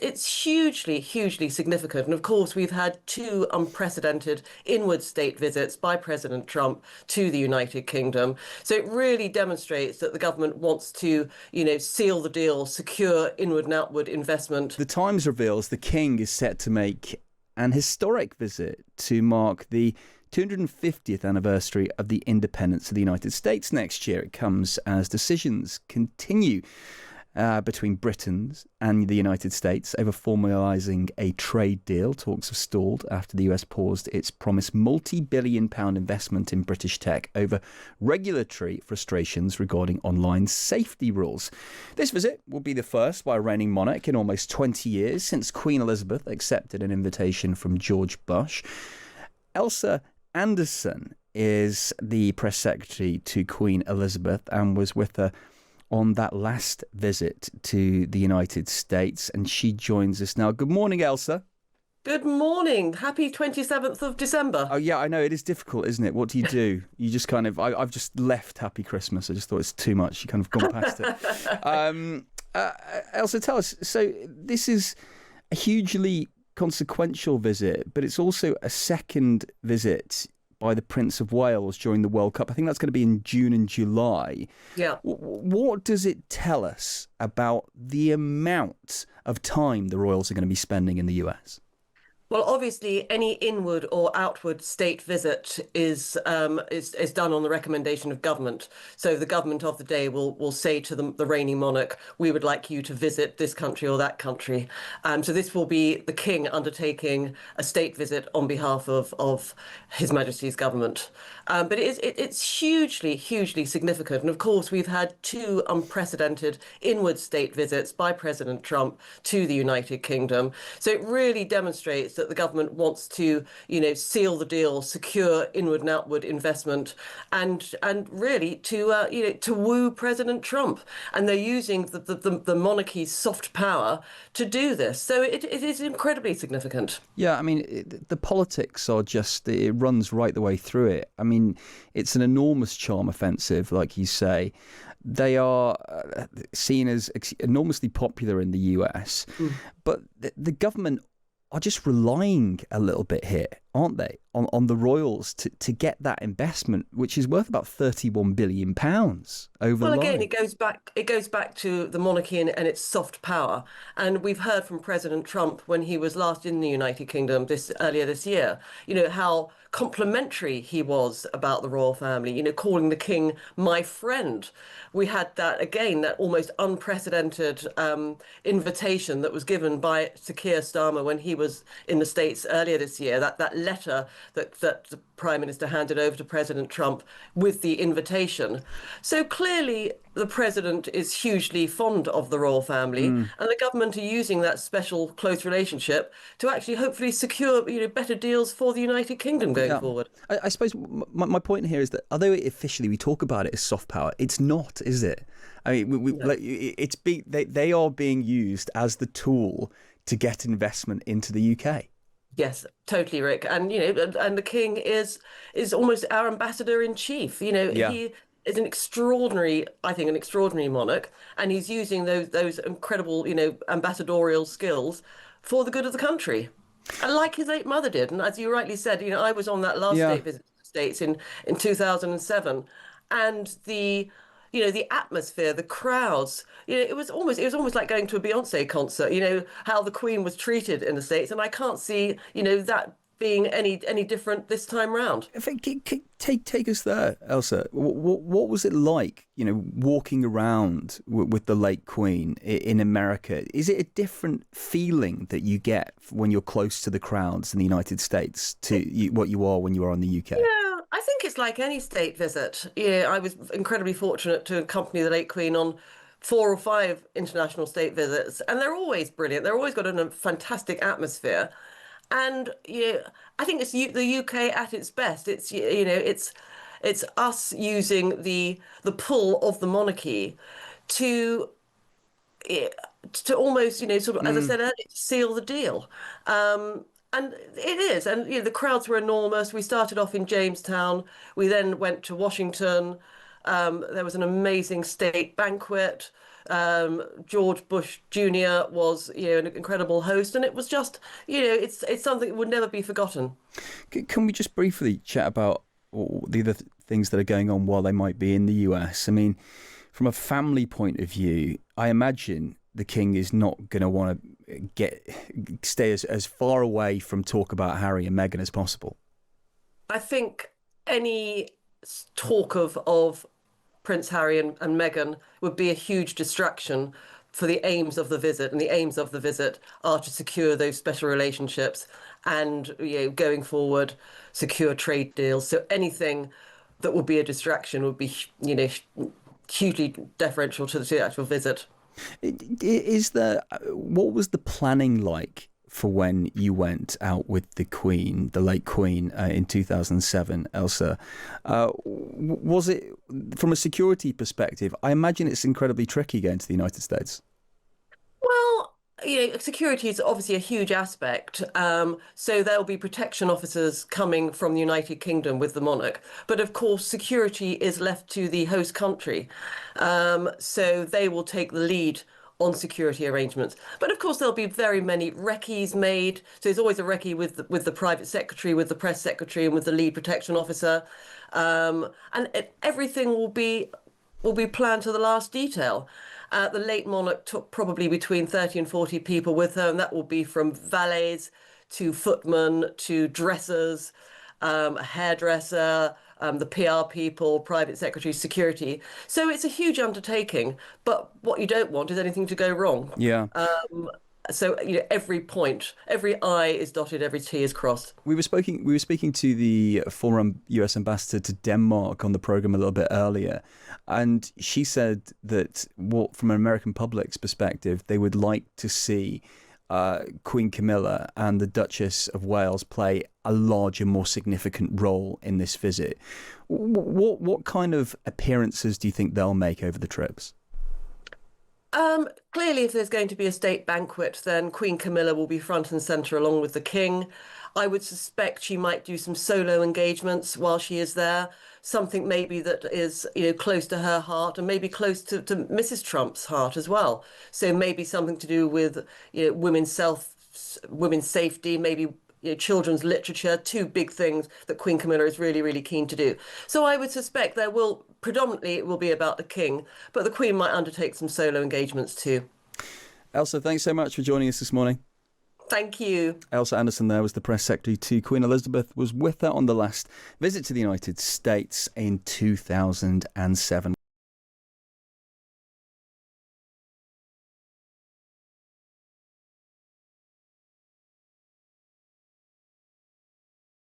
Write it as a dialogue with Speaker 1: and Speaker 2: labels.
Speaker 1: it's hugely, hugely significant. And of course, we've had two unprecedented inward state visits by President Trump to the United Kingdom. So it really demonstrates that the government wants to, seal the deal, secure inward and outward investment.
Speaker 2: The Times reveals the King is set to make an historic visit to mark the 250th anniversary of the independence of the United States next year. It comes as decisions continue between Britain and the United States over formalising a trade deal. Talks have stalled after the US paused its promised multi-billion-pound investment in British tech over regulatory frustrations regarding online safety rules. This visit will be the first by a reigning monarch in almost 20 years since Queen Elizabeth accepted an invitation from George Bush. Ailsa Anderson is the press secretary to Queen Elizabeth and was with her on that last visit to the United States, and she joins us now. Good morning, Ailsa.
Speaker 1: Good morning. Happy 27th of December.
Speaker 2: Oh, yeah, I know. It is difficult, isn't it? What do? You just kind of... I've just left Happy Christmas. I just thought it's too much. You kind of gone past it. Ailsa, tell us. So this is a hugely consequential visit, but it's also a second visit by the Prince of Wales during the World Cup. I think that's going to be in June and July.
Speaker 1: Yeah.
Speaker 2: What does it tell us about the amount of time the royals are going to be spending in the US?
Speaker 1: Well, obviously, any inward or outward state visit is done on the recommendation of government. So the government of the day will say to the reigning monarch, "We would like you to visit this country or that country." So this will be the king undertaking a state visit on behalf of His Majesty's government. But it's hugely, hugely significant. And of course, we've had two unprecedented inward state visits by President Trump to the United Kingdom. So it really demonstrates that the government wants to, seal the deal, secure inward and outward investment, and really to woo President Trump. And they're using the monarchy's soft power to do this. So it is incredibly significant.
Speaker 2: Yeah, I mean, the politics are just, it runs right the way through it. I mean, it's an enormous charm offensive, like you say. They are seen as enormously popular in the US, but the government are just relying a little bit here, aren't they, on the royals to get that investment, which is worth about £31 billion over
Speaker 1: Well,
Speaker 2: the
Speaker 1: again,
Speaker 2: line.
Speaker 1: it goes back to the monarchy and its soft power. And we've heard from President Trump when he was last in the United Kingdom earlier this year, how complimentary he was about the royal family, calling the king my friend. We had that almost unprecedented invitation that was given by Sir Keir Starmer when he was in the States earlier this year, that letter that the Prime Minister handed over to President Trump with the invitation. So clearly the president is hugely fond of the royal family, and the government are using that special close relationship to actually hopefully secure better deals for the United Kingdom going forward.
Speaker 2: I suppose my point here is that although officially we talk about it as soft power, it's not, is it? I mean, they are being used as the tool to get investment into the UK.
Speaker 1: Yes, totally, Rick. And and the king is almost our ambassador in chief. He is an extraordinary monarch, and he's using those incredible, ambassadorial skills for the good of the country. And like his late mother did. And as you rightly said, I was on that last state visit to the States in 2007, and the atmosphere, the crowds, it was almost like going to a Beyonce concert, how the Queen was treated in the States. And I can't see, that being any different this time round.
Speaker 2: Take us there, Ailsa. What was it like, walking around with the late Queen in America? Is it a different feeling that you get when you're close to the crowds in the United States to what you are when you are in the UK?
Speaker 1: Yeah, I think it's like any state visit. I was incredibly fortunate to accompany the late Queen on 4 or 5 international state visits, and they're always brilliant. They're always got a fantastic atmosphere. And I think it's the UK at its best. It's us using the pull of the monarchy to almost sort of, as I said earlier, seal the deal. And it is, and the crowds were enormous. We started off in Jamestown. We then went to Washington. There was an amazing state banquet. George Bush Jr. was, an incredible host, and it was just, it's something that would never be forgotten.
Speaker 2: Can we just briefly chat about the other things that are going on while they might be in the US? I mean, from a family point of view, I imagine the king is not going to want to stay as far away from talk about Harry and Meghan as possible.
Speaker 1: I think any talk of Prince Harry and Meghan would be a huge distraction for the aims of the visit, and the aims of the visit are to secure those special relationships and, going forward, secure trade deals. So anything that would be a distraction would be, hugely deferential to the actual visit.
Speaker 2: Is there, what was the planning like for when you went out with the Queen, the late Queen, in 2007, Ailsa? Was it, from a security perspective, I imagine it's incredibly tricky going to the United States.
Speaker 1: Well, security is obviously a huge aspect. So there'll be protection officers coming from the United Kingdom with the monarch. But of course, security is left to the host country. So they will take the lead on security arrangements. But of course, there'll be very many recce's made. So there's always a recce with the private secretary, with the press secretary, and with the lead protection officer. Everything will be planned to the last detail. The late monarch took probably between 30 and 40 people with her, and that will be from valets to footmen to dressers, a hairdresser, the PR people, private secretary, security. So it's a huge undertaking, but what you don't want is anything to go wrong.
Speaker 2: Yeah.
Speaker 1: So, every point, every I is dotted, every T is crossed.
Speaker 2: We were speaking to the former US ambassador to Denmark on the program a little bit earlier, and she said that from an American public's perspective, they would like to see Queen Camilla and the Duchess of Wales play a larger, more significant role in this visit. What kind of appearances do you think they'll make over the trips?
Speaker 1: Clearly, if there's going to be a state banquet, then Queen Camilla will be front and centre along with the King. I would suspect she might do some solo engagements while she is there, something maybe that is, close to her heart and maybe close to Mrs. Trump's heart as well. So maybe something to do with, women's safety, maybe children's literature, two big things that Queen Camilla is really, really keen to do. So I would suspect predominantly it will be about the King, but the Queen might undertake some solo engagements too.
Speaker 2: Ailsa, thanks so much for joining us this morning.
Speaker 1: Thank you.
Speaker 2: Ailsa Anderson there was the press secretary to Queen Elizabeth, was with her on the last visit to the United States in 2007.